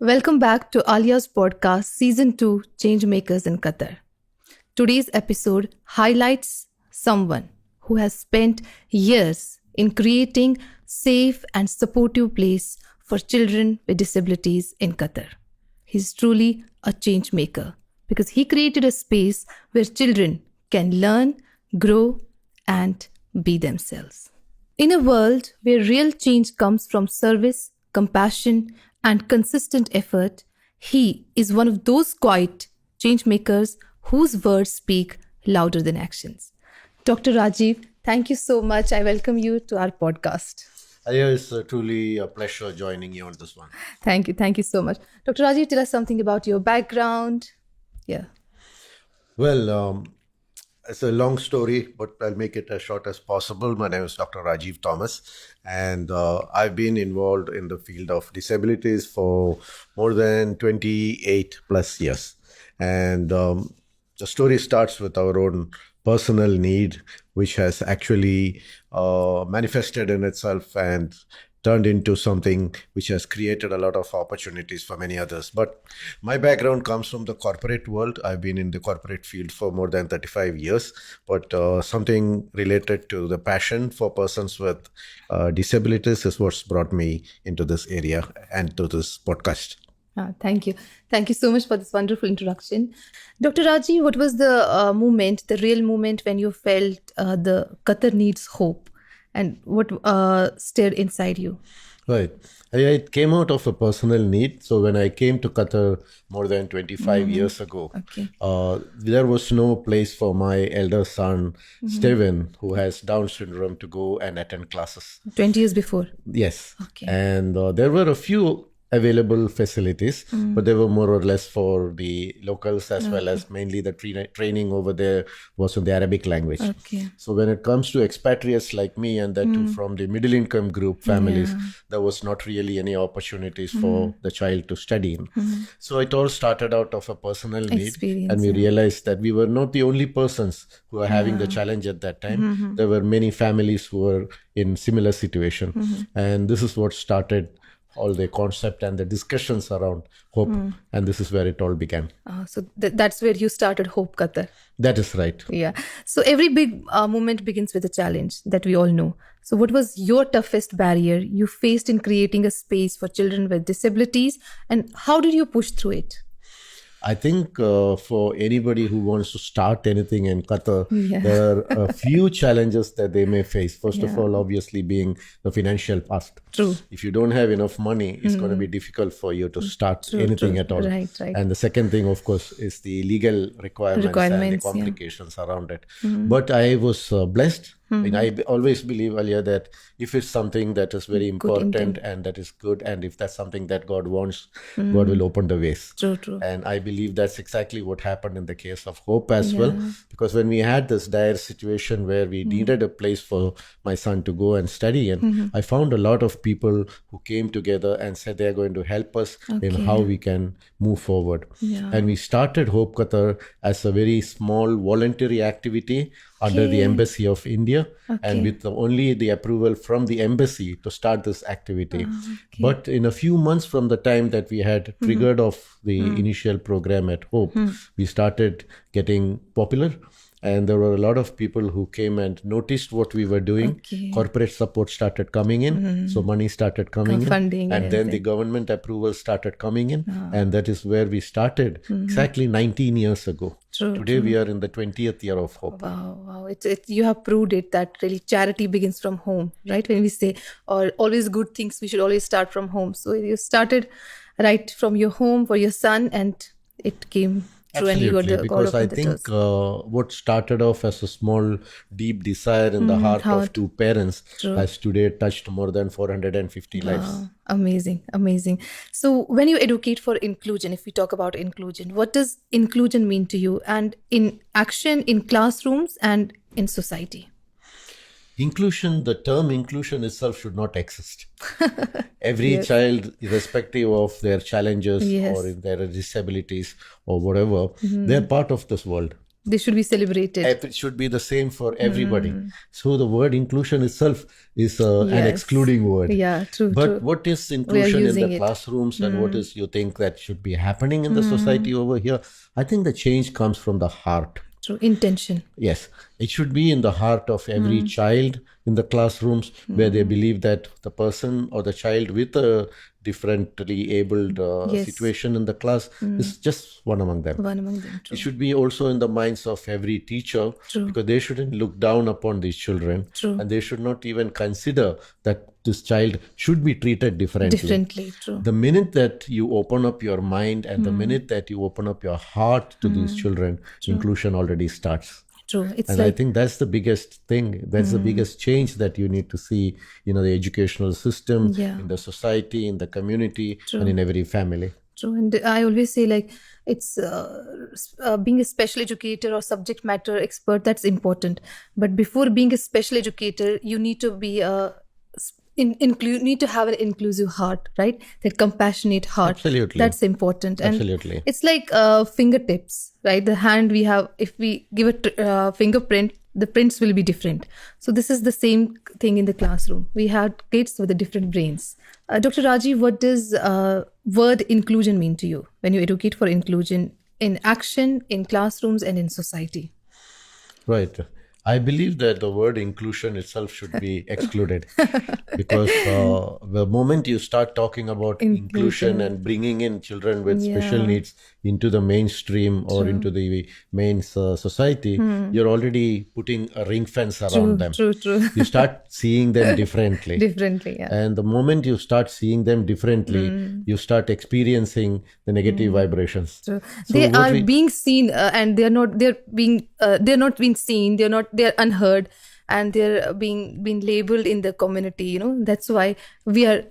Welcome back to Aaliya's podcast, Season 2, Changemakers in Qatar. Today's episode highlights someone who has spent years in creating safe and supportive place for children with disabilities in Qatar. He's truly a change maker because he created a space where children can learn, grow, and be themselves. In a world where real change comes from service, compassion, and consistent effort, he is one of those quiet change makers whose words speak louder than actions. Dr. Rajeev, thank you so much. I welcome you to our podcast. Aaliya, it's truly a pleasure joining you on this one. Thank you. Thank you so much. Dr. Rajeev, tell us something about your background. Yeah. Well, it's a long story, but I'll make it as short as possible. My name is Dr. Rajeev Thomas, and I've been involved in the field of disabilities for more than 28 plus years. And the story starts with our own personal need, which has actually manifested in itself and turned into something which has created a lot of opportunities for many others. But my background comes from the corporate world. I've been in the corporate field for more than 35 years, but something related to the passion for persons with disabilities is what's brought me into this area and to this podcast. Thank you. Thank you so much for this wonderful introduction. Dr. Raji, what was the moment, the real moment when you felt the Qatar needs hope? And what stirred inside you? Right. It came out of a personal need. So when I came to Qatar more than 25 years ago, there was no place for my elder son, Steven, who has Down syndrome, to go and attend classes. 20 years before? Yes. Okay. And there were a few available facilities, but they were more or less for the locals as well as mainly the training over there was in the Arabic language. Okay. So when it comes to expatriates like me and that too from the middle income group families, there was not really any opportunities for the child to study in. So it all started out of a personal need, and we realized that we were not the only persons who were having the challenge at that time. There were many families who were in similar situation, and this is what started all the concept and the discussions around hope. And this is where it all began. So that's where you started Hope Qatar. That is right. Yeah. So every big moment begins with a challenge that we all know. So what was your toughest barrier you faced in creating a space for children with disabilities, and how did you push through it? I think for anybody who wants to start anything in Qatar, there are a few challenges that they may face. First of all, obviously being the financial part. True. If you don't have enough money, it's going to be difficult for you to start anything at all. Right. And the second thing, of course, is the legal requirements and the complications around it. But I was blessed. I always believe, Aaliya, that if it's something that is very important and that is good, and if that's something that God wants, God will open the ways. True. And I believe that's exactly what happened in the case of Hope as well. Because when we had this dire situation where we needed a place for my son to go and study in, I found a lot of people who came together and said they are going to help us in how we can move forward. And we started Hope Qatar as a very small voluntary activity under the Embassy of India, and with only the approval from the embassy to start this activity. But in a few months from the time that we had triggered off the initial program at Hope, we started getting popular. And there were a lot of people who came and noticed what we were doing. Corporate support started coming in. So money started coming in. Funding, and then the government approval started coming in. And that is where we started exactly 19 years ago. Today we are in the 20th year of Hope. Wow. You have proved it that really charity begins from home, right? When we say, or always good things, we should always start from home. So you started right from your home for your son, and it came. Absolutely, because I think what started off as a small, deep desire in the heart of two parents has today touched more than 450 lives. Amazing. So when you educate for inclusion, if we talk about inclusion, what does inclusion mean to you, and in action, in classrooms and in society? Inclusion, the term inclusion itself should not exist. Every child, irrespective of their challenges or their disabilities or whatever, they're part of this world. They should be celebrated. It should be the same for everybody. So the word inclusion itself is an Yes. excluding word. Yeah, true, But true. what is inclusion in using the it. classrooms and what is you think that should be happening in the society over here? I think the change comes from the heart. True. Intention. Yes, it should be in the heart of every child in the classrooms where they believe that the person or the child with a differently abled Yes. situation in the class is just one among them. One among them. It True. should be also in the minds of every teacher True. because they shouldn't look down upon these children True. and they should not even consider that this child should be treated differently. Differently. True. The minute that you open up your mind and the minute that you open up your heart to these children, inclusion already starts. True. It's And I like think that's the biggest thing. That's the biggest change that you need to see, the educational system, Yeah. in the society, in the community, and in every family. true. And I always say, like, it's being a special educator or subject matter expert, that's important. But before being a special educator, you need to be need to have an inclusive heart, right? That compassionate heart. Absolutely. That's important. And Absolutely. it's like fingertips, right? The hand we have, if we give a fingerprint, the prints will be different. So this is the same thing in the classroom. We have kids with the different brains. Dr. Rajeev, what does word inclusion mean to you when you educate for inclusion in action, in classrooms, and in society? Right. I believe that the word inclusion itself should be excluded because the moment you start talking about inclusion and bringing in children with special needs into the mainstream or into the main society, you're already putting a ring fence around them. True. You start seeing them differently. Differently, yeah. And the moment you start seeing them differently, you start experiencing the negative vibrations. True. So They what are we- being seen and they're not being seen, they're unheard, and they're being labeled in the community. That's why we are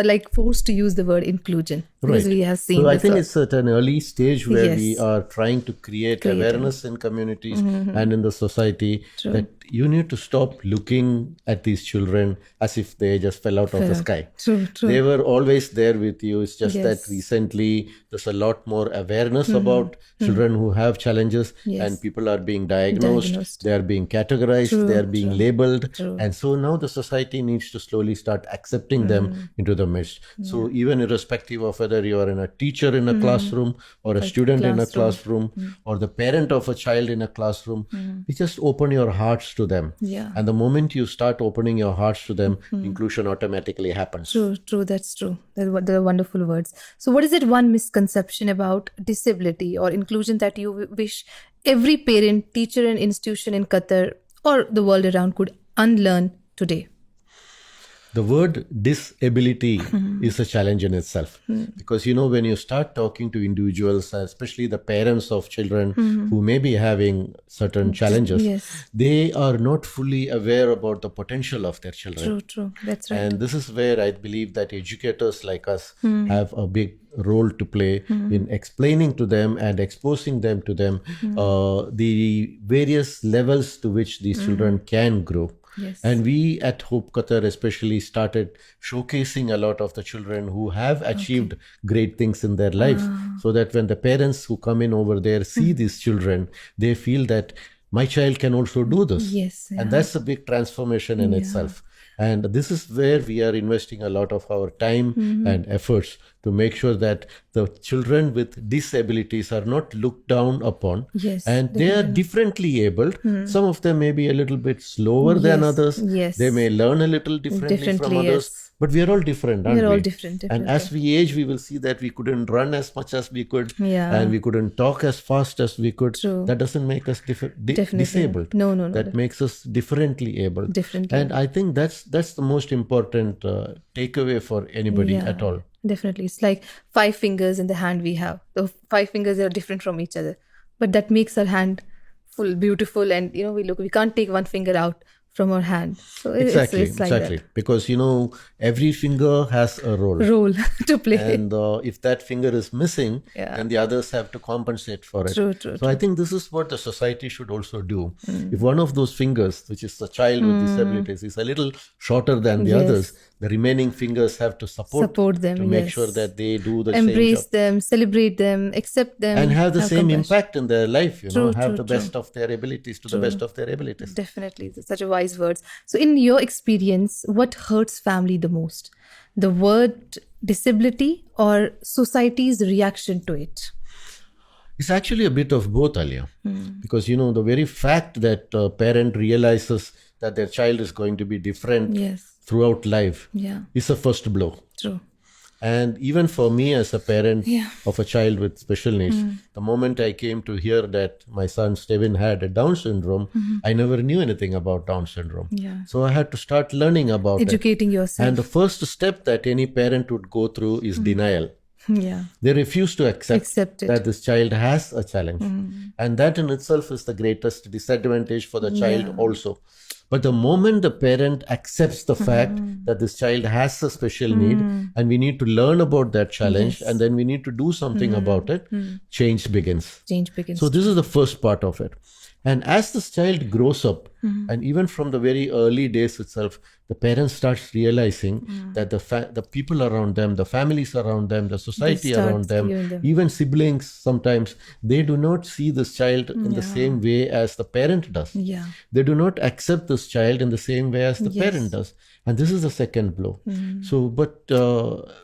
like forced to use the word inclusion, because we have seen So I this think all. it's at an early stage where we Yes. are trying to create awareness in communities and in the society that you need to stop looking at these children as if they just fell out of the sky. True. They were always there with you. It's just that Yes. recently there's a lot more awareness about children who have challenges and people are being diagnosed. They are being categorized, they are being labeled. And so now the society needs to slowly start accepting them into the midst. So even irrespective of whether you are a teacher in a classroom or a student in a classroom or the parent of a child in a classroom, you just open your hearts to them. Yeah. And the moment you start opening your hearts to them, inclusion automatically happens. True, that's true. They're wonderful words. So what is it one misconception about disability or inclusion that you wish every parent, teacher and institution in Qatar or the world around could unlearn today? The word disability is a challenge in itself because, when you start talking to individuals, especially the parents of children who may be having certain challenges, Yes. they are not fully aware about the potential of their children. True. That's right. And this is where I believe that educators like us have a big role to play in explaining to them and exposing them to them the various levels to which these children can grow. Yes. And we at Hope Qatar especially started showcasing a lot of the children who have achieved great things in their lives, so that when the parents who come in over there see these children, they feel that my child can also do this. Yes, And that's a big transformation in itself. And this is where we are investing a lot of our time and efforts to make sure that the children with disabilities are not looked down upon. Yes, And they are differently abled. Some of them may be a little bit slower than Yes, others. yes. They may learn a little differently from Differently, others. yes. But we are all different, aren't We're we? all different, And as we age, we will see that we couldn't run as much as we could. Yeah. And we couldn't talk as fast as we could. True. That doesn't make us Definitely. disabled. No. That makes us differently able. Differently. And I think that's the most important takeaway for anybody at all. Definitely. It's like 5 fingers in the hand we have. The 5 fingers are different from each other. But that makes our hand full, beautiful. And, we can't take one finger out from our hand. So Exactly, it's like exactly. Because, every finger has a role. that role to play. And if that finger is missing, Yeah. then the others have to compensate for it. True. So I think this is what the society should also do. If one of those fingers, which is the child with disabilities, is a little shorter than the others, the remaining fingers have to support them, to make yes. sure that they do the same Embrace job them, celebrate them, accept them, and have the same compassion. impact in their life, True, have true, the true. best of their abilities to the best of their abilities. Definitely. Such a wise words. So in your experience, what hurts family the most? The word disability or society's reaction to it? It's actually a bit of both, Aaliya, because the very fact that a parent realizes that their child is going to be different Yes. throughout life Yeah. is a first blow. True. And even for me as a parent Yeah. of a child with special needs, the moment I came to hear that my son Steven had a Down syndrome, I never knew anything about Down syndrome. Yeah. So I had to start learning about Educating it. yourself. And the first step that any parent would go through is denial. Yeah. They refuse to accept it. that this child has a challenge. And that in itself is the greatest disadvantage for the child also. But the moment the parent accepts the fact that this child has a special need and we need to learn about that challenge and then we need to do something about it, change begins. Change begins. So this is the first part of it. And as this child grows up, and even from the very early days itself, the parent starts realizing that the people around them, the families around them, the society around them, even siblings sometimes, they do not see this child in the same way as the parent does. Yeah. They do not accept this child in the same way as the parent does. And this is the second blow. So, but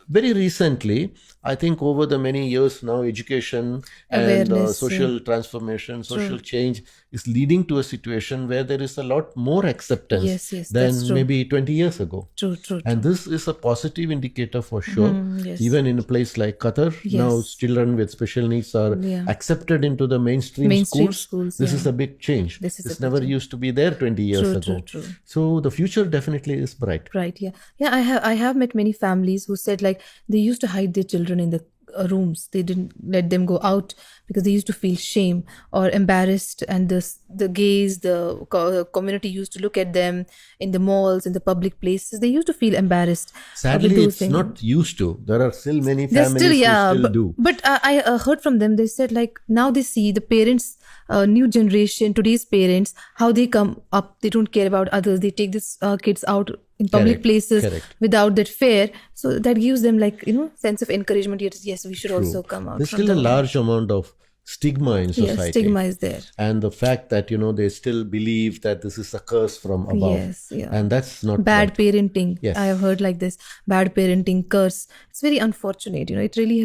very recently, I think over the many years now, education and social transformation, social change is leading to a situation where there is a lot more acceptance than maybe 20 years ago. True. And this is a positive indicator for sure. Even in a place like Qatar, now children with special needs are accepted into the mainstream schools. This is a big change. This never used to be there 20 years ago. True. So the future definitely is bright. Right. Yeah. I have met many families who said like they used to hide their children in the rooms. They didn't let them go out because they used to feel shame or embarrassed, and the gays, the community used to look at them in the malls, in the public places. They used to feel embarrassed. Sadly, it's not used to. There are still many families who still do. But I heard from them. They said like now they see the parents, new generation, today's parents, how they come up. They don't care about others. They take these kids out in public places without that fear. So that gives them like, sense of encouragement. Yes, we should also come out. There's still a large amount of stigma in society. Yes, stigma is there. And the fact that, they still believe that this is a curse from above. Yes, yeah. And that's not bad right. parenting. Yes. I have heard like this. Bad parenting, curse. It's very unfortunate. It really,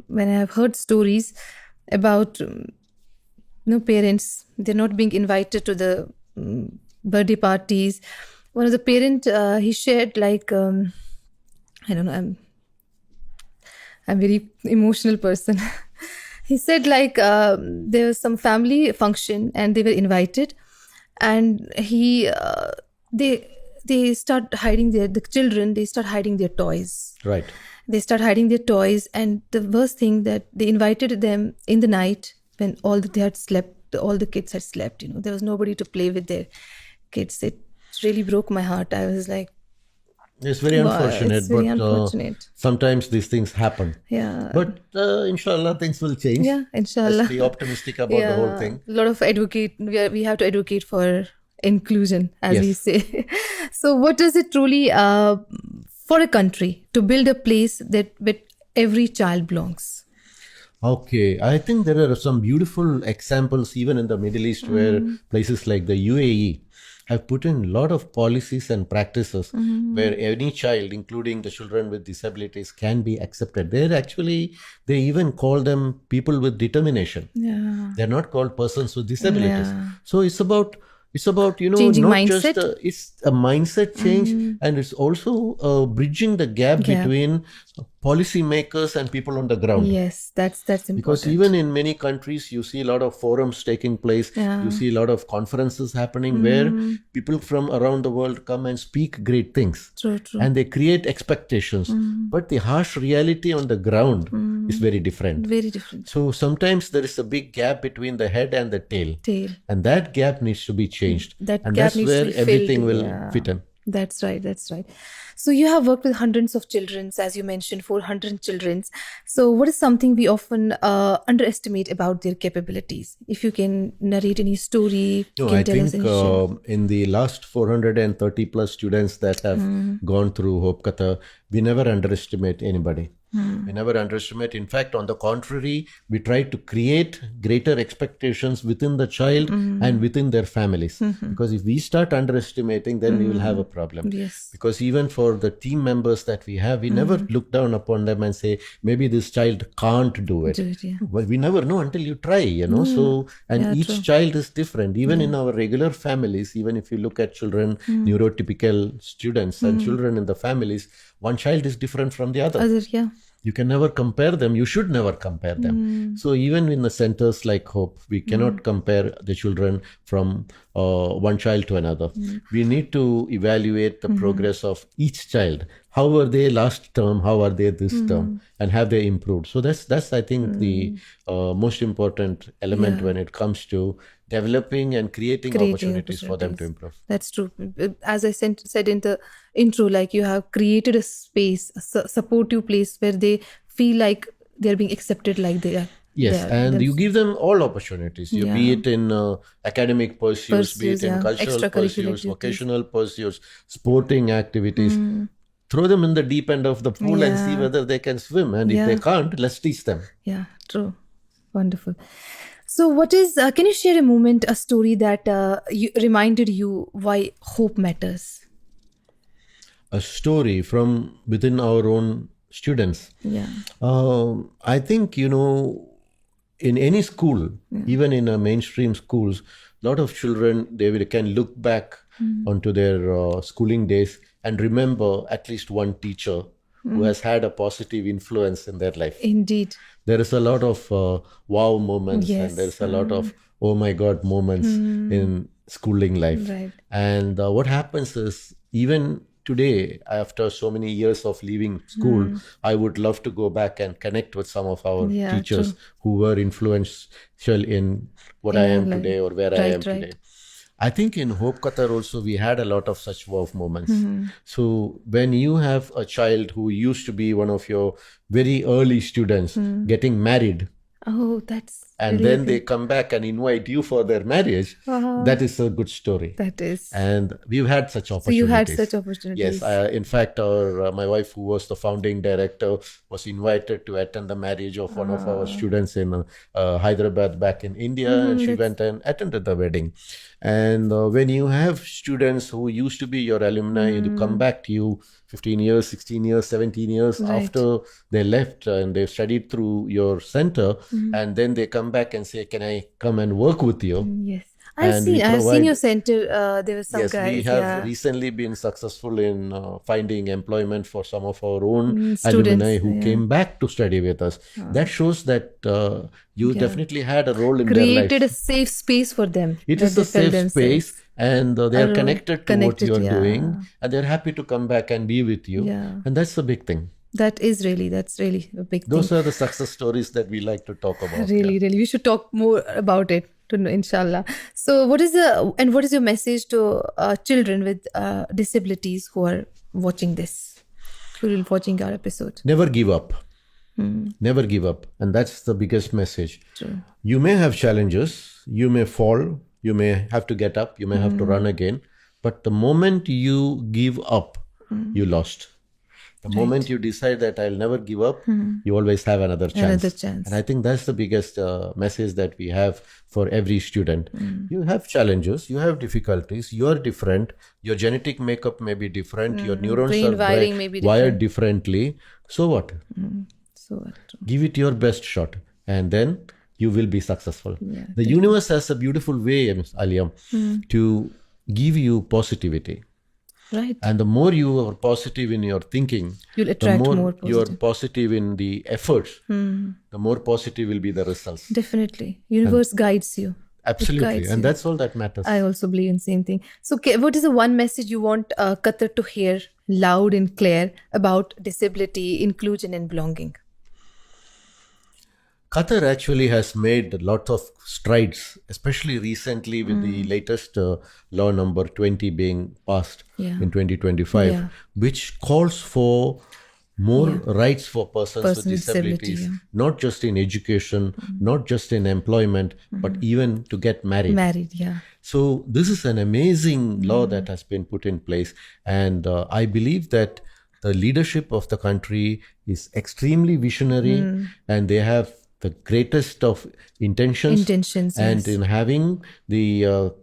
when I have heard stories about, parents, they're not being invited to the birthday parties. One of the parent, he shared like, I don't know, I'm a very emotional person. He said like there was some family function and they were invited, and they start hiding the children. They start hiding their toys. Right. They start hiding their toys, and the worst thing that they invited them in the night when all the kids had slept. There was nobody to play with their kids. It really broke my heart. I was like, it's very unfortunate, unfortunate. Sometimes these things happen. Yeah. But inshallah, things will change. Yeah, inshallah. Let's be optimistic about the whole thing. A lot of we have to educate for inclusion, as we say. So what does it truly, for a country, to build a place that with every child belongs? Okay, I think there are some beautiful examples even in the Middle East where places like the UAE have put in a lot of policies and practices where any child, including the children with disabilities, can be accepted. They even call them people with determination. Yeah. They're not called persons with disabilities. Yeah. So it's about changing not mindset. Just it's a mindset change, and it's also bridging the gap between policymakers and people on the ground. Yes, that's important. Because even in many countries, you see a lot of forums taking place. Yeah. You see a lot of conferences happening where people from around the world come and speak great things. True. And they create expectations. But the harsh reality on the ground is very different. Very different. So sometimes there is a big gap between the head and the tail. And that gap needs to be changed. That and gap that's where everything will fit in. That's right. So you have worked with hundreds of children, as you mentioned, 400 children. So what is something we often underestimate about their capabilities? If you can narrate any story, you No, can I tell us think and share. in the last 430 plus students that have gone through Hope Kata, we never underestimate anybody. We never underestimate. In fact, on the contrary, we try to create greater expectations within the child and within their families. Because if we start underestimating, then we will have a problem. Yes. Because even for the team members that we have, we never look down upon them and say, maybe this child can't do it. Do it, yeah. Well, we never know until you try, So, and Yeah, each true. child is different. Even in our regular families, even if you look at children, neurotypical students and children in the families, one child is different from the other. Yeah. You can never compare them. You should never compare them. So even in the centers like Hope, we cannot compare the children from one child to another. We need to evaluate the progress of each child. How were they last term? How are they this term? And have they improved? So that's I think the most important element when it comes to developing and creating opportunities for them to improve. That's true. As I said in the intro, like you have created a space, a supportive place where they feel like they're being accepted like they are. Yes, and you give them all opportunities. You be it in academic pursuits, be it in cultural extracurricular pursuits, activities. Vocational pursuits, sporting activities. Throw them in the deep end of the pool and see whether they can swim. And if they can't, let's teach them. Yeah, true. Wonderful. So what is, can you share a moment, a story that reminded you why hope matters? A story from within our own students. Yeah. I think, in any school, even in a mainstream schools, a lot of children, can look back onto their schooling days and remember at least one teacher who has had a positive influence in their life. Indeed. There is a lot of wow moments and there's a lot of oh my God moments in schooling life. Right. And what happens is, even today, after so many years of leaving school, I would love to go back and connect with some of our teachers who were influential in what I am today or where I am today. I think in Hope Qatar also we had a lot of such wow moments. So when you have a child who used to be one of your very early students getting married, oh, that's and really then they come back and invite you for their marriage, that is a good story. That is. And we've had such opportunities. So you had such opportunities. Yes. In fact, my wife, who was the founding director, was invited to attend the marriage of one of our students in Hyderabad back in India. And she went and attended the wedding. And when you have students who used to be your alumni, and you come back to you 15 years, 16 years, 17 years after they left and they've studied through your center, and then they come back and say, can I come and work with you? Yes. I've seen your center. There were some guys. Yes, we have recently been successful in finding employment for some of our own students, alumni who came back to study with us. That shows that you definitely had a role in their life. Created a safe space for them. It is a safe space, and they are connected to what you are doing, and they're happy to come back and be with you. And that's the big thing. That's really a big thing. Those are the success stories that we like to talk about. Really. We should talk more about it, inshallah. So what is your message to children with disabilities who are watching this, who are watching our episode? Never give up. Never give up. And that's the biggest message. True. You may have challenges, you may fall, you may have to get up, you may have to run again. But the moment you give up, you lost. The moment you decide that I'll never give up, you always have another chance. And I think that's the biggest message that we have for every student. You have challenges, you have difficulties, you are different, your genetic makeup may be different, your neurons are wired differently. So what? Give it your best shot, and then you will be successful. The universe has a beautiful way, Aaliya, to give you positivity. Right. And the more you are positive in your thinking, you'll attract more positive. You are positive in the efforts, the more positive will be the results. Definitely. Universe guides you. Absolutely. And that's all that matters. I also believe in the same thing. So what is the one message you want Qatar to hear loud and clear about disability, inclusion and belonging? Qatar actually has made a lot of strides, especially recently with the latest law number 20 being passed in 2025, Yeah. which calls for more rights for persons with Person with disability, disabilities, not just in education, not just in employment, but even to get married. Married, yeah. So this is an amazing law that has been put in place, and I believe that the leadership of the country is extremely visionary, and they have the greatest of intentions. And Yes. in having the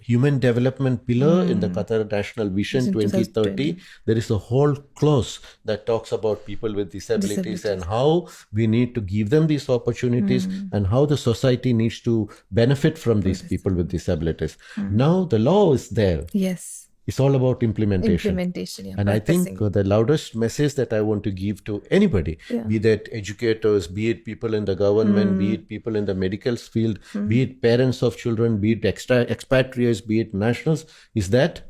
human development pillar in the Qatar National Vision Vision 2030, there is a whole clause that talks about people with disabilities and how we need to give them these opportunities and how the society needs to benefit from these people with disabilities. Now the law is there. Yes. It's all about implementation. Yeah. And I think the loudest message that I want to give to anybody, be that educators, be it people in the government, be it people in the medical field, be it parents of children, be it expatriates, be it nationals, is that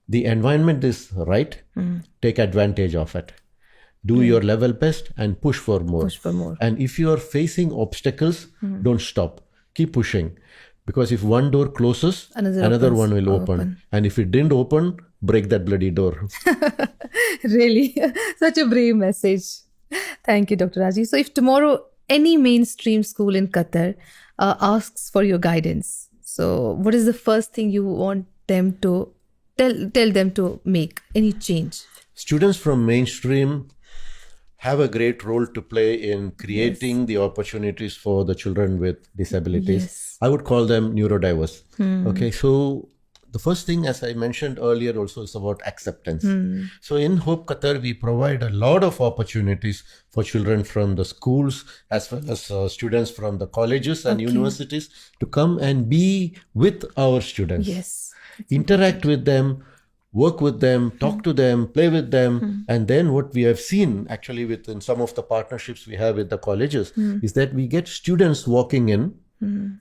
the environment is right. Take advantage of it. Do your level best and push for more. Push for more. And if you are facing obstacles, don't stop. Keep pushing. Because if one door closes, another one will open. And if it didn't open, break that bloody door. Really, such a brave message. Thank you, Dr. Rajeev. So if tomorrow any mainstream school in Qatar asks for your guidance, so what is the first thing you want them to tell them to make? Any change? Students from mainstream have a great role to play in creating the opportunities for the children with disabilities. Yes. I would call them neurodiverse. Okay, so the first thing, as I mentioned earlier, also is about acceptance. So in Hope Qatar, we provide a lot of opportunities for children from the schools as well as students from the colleges and universities to come and be with our students. Yes. Interact with them, work with them, talk to them, play with them. And then what we have seen actually within some of the partnerships we have with the colleges is that we get students walking in,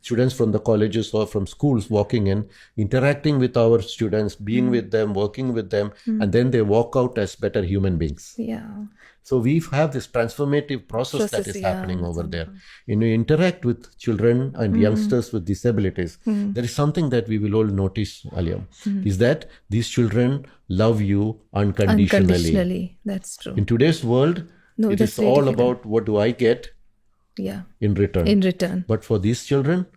students from the colleges or from schools walking in, interacting with our students, being with them, working with them, and then they walk out as better human beings. Yeah. So we have this transformative process that is happening over there. When you interact with children and youngsters with disabilities, there is something that we will all notice, Aaliya, is that these children love you unconditionally. That's true. In today's world, it is all about what do I get in return. But for these children,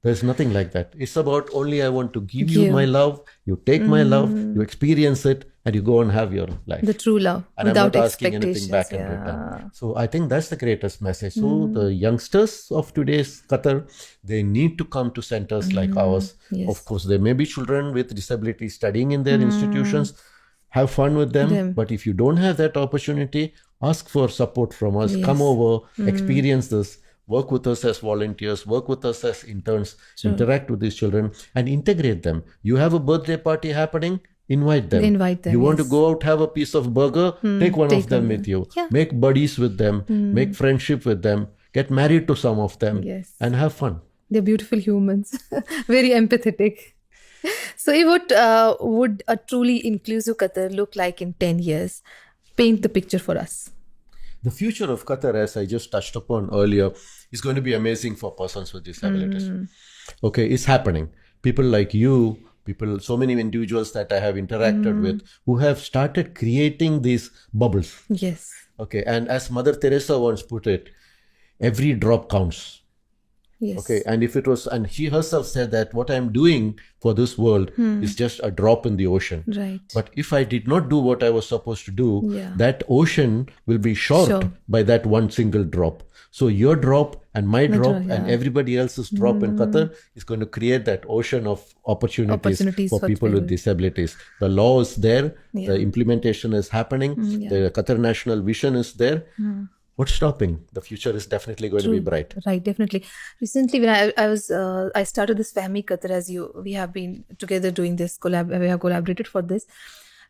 there's nothing like that. It's about only I want to give you my love, you take my love, you experience it, and you go and have your life. The true love, and without I'm not asking expectations. anything back in return. So I think that's the greatest message. So the youngsters of today's Qatar, they need to come to centers like ours. Yes. Of course, there may be children with disabilities studying in their institutions. Have fun with them. But if you don't have that opportunity, ask for support from us. Come over, experience this. Work with us as volunteers, work with us as interns, interact with these children and integrate them. You have a birthday party happening, invite them. You want to go out, have a piece of burger, take one of them with you. Make buddies with them, make friendship with them, get married to some of them and have fun. They're beautiful humans, very empathetic. So what would a truly inclusive Qatar look like in 10 years? Paint the picture for us. The future of Qatar, as I just touched upon earlier, is going to be amazing for persons with disabilities. Okay, it's happening. People like you, so many individuals that I have interacted with who have started creating these bubbles. Yes. Okay, and as Mother Teresa once put it, every drop counts. Yes. Okay, and if it was, and she herself said that what I'm doing for this world is just a drop in the ocean. Right. But if I did not do what I was supposed to do, that ocean will be short by that one single drop. So your drop and my drop and everybody else's drop in Qatar is going to create that ocean of opportunities for people with disabilities. The law is there, the implementation is happening, the Qatar National Vision is there. What's stopping? The future is definitely going to be bright. Right, definitely. Recently, when I started this Fahmi Qatar, as we have been together doing this we have collaborated for this.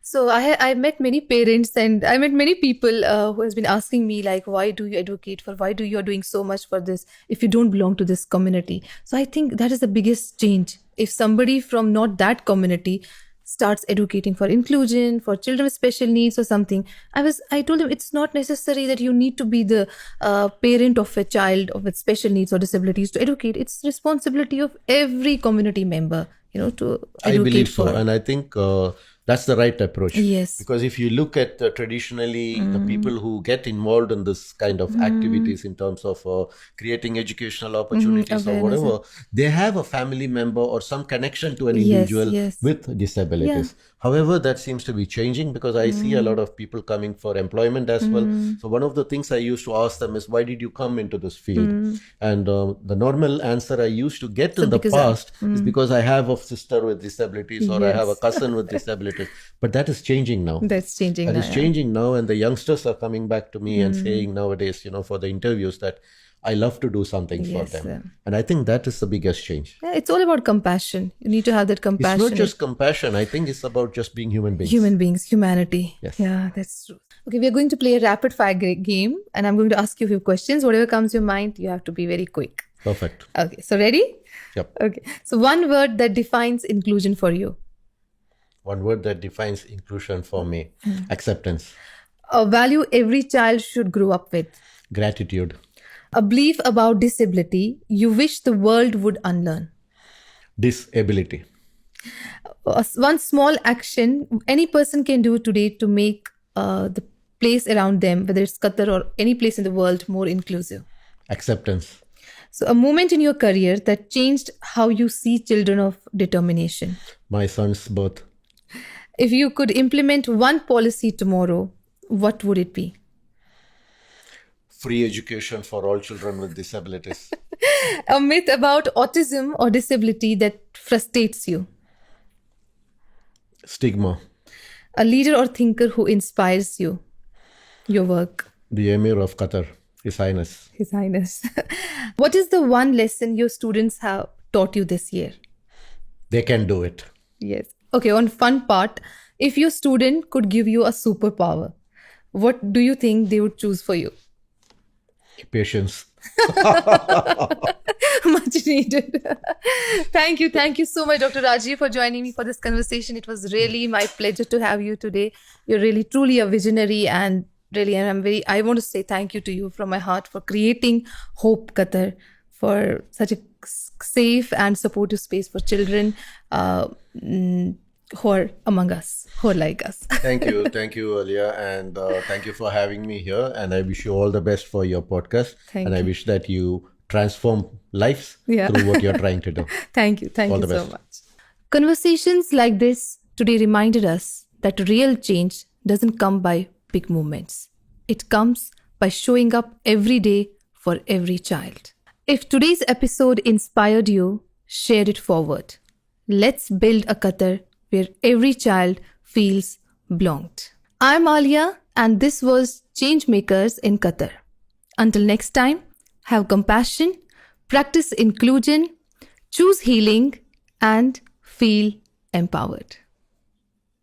So I met many parents and I met many people who has been asking me like, why do you advocate for? Why do you are doing so much for this if you don't belong to this community? So I think that is the biggest change. If somebody from not that community starts educating for inclusion, for children with special needs or something, I told him it's not necessary that you need to be the parent of a child with special needs or disabilities to educate. It's responsibility of every community member, to I educate believe so. for. And I think that's the right approach. Yes. Because if you look at traditionally the people who get involved in this kind of activities in terms of creating educational opportunities or awareness. whatever, they have a family member or some connection to an Yes, individual yes. with disabilities. However, that seems to be changing because I see a lot of people coming for employment as well. So one of the things I used to ask them is, why did you come into this field? And the normal answer I used to get in the past is because I have a sister with disabilities or I have a cousin with disabilities. But that is changing now. That's changing That now. is changing now, and the youngsters are coming back to me and saying nowadays, for the interviews that I love to do something for them. And I think that is the biggest change. Yeah, it's all about compassion. You need to have that compassion. It's not just compassion. I think it's about just being human beings. Human beings, humanity. Yes. Yeah, that's true. Okay, we are going to play a rapid fire game, and I'm going to ask you a few questions. Whatever comes to your mind, you have to be very quick. Perfect. Okay, so ready? Yep. Okay, so one word that defines inclusion for you. One word that defines inclusion for me: acceptance. A value every child should grow up with. Gratitude. A belief about disability you wish the world would unlearn. Disability. One small action any person can do today to make the place around them, whether it's Qatar or any place in the world, more inclusive. Acceptance. So a moment in your career that changed how you see children of determination. My son's birth. If you could implement one policy tomorrow, what would it be? Free education for all children with disabilities. A myth about autism or disability that frustrates you. Stigma. A leader or thinker who inspires you, your work. The Emir of Qatar, His Highness. His Highness. What is the one lesson your students have taught you this year? They can do it. Yes. Okay, on fun part, if your student could give you a superpower, what do you think they would choose for you? Patience. Much needed. Thank you so much, Dr. Rajeev, for joining me for this conversation. It was really my pleasure to have you today. You're really truly a visionary, and really, I want to say thank you to you from my heart for creating Hope Qatar, for such a safe and supportive space for children who are among us, who are like us. Thank you, Aaliya, and thank you for having me here. And I wish you all the best for your podcast. Thank I wish that you transform lives through what you're trying to do. Thank you All the so best. much. Conversations like this today reminded us that real change doesn't come by big movements. It comes by showing up every day for every child. If today's episode inspired you, share it forward. Let's build a Qatar where every child feels belonged. I'm Aaliya, and this was Changemakers in Qatar. Until next time, have compassion, practice inclusion, choose healing, and feel empowered.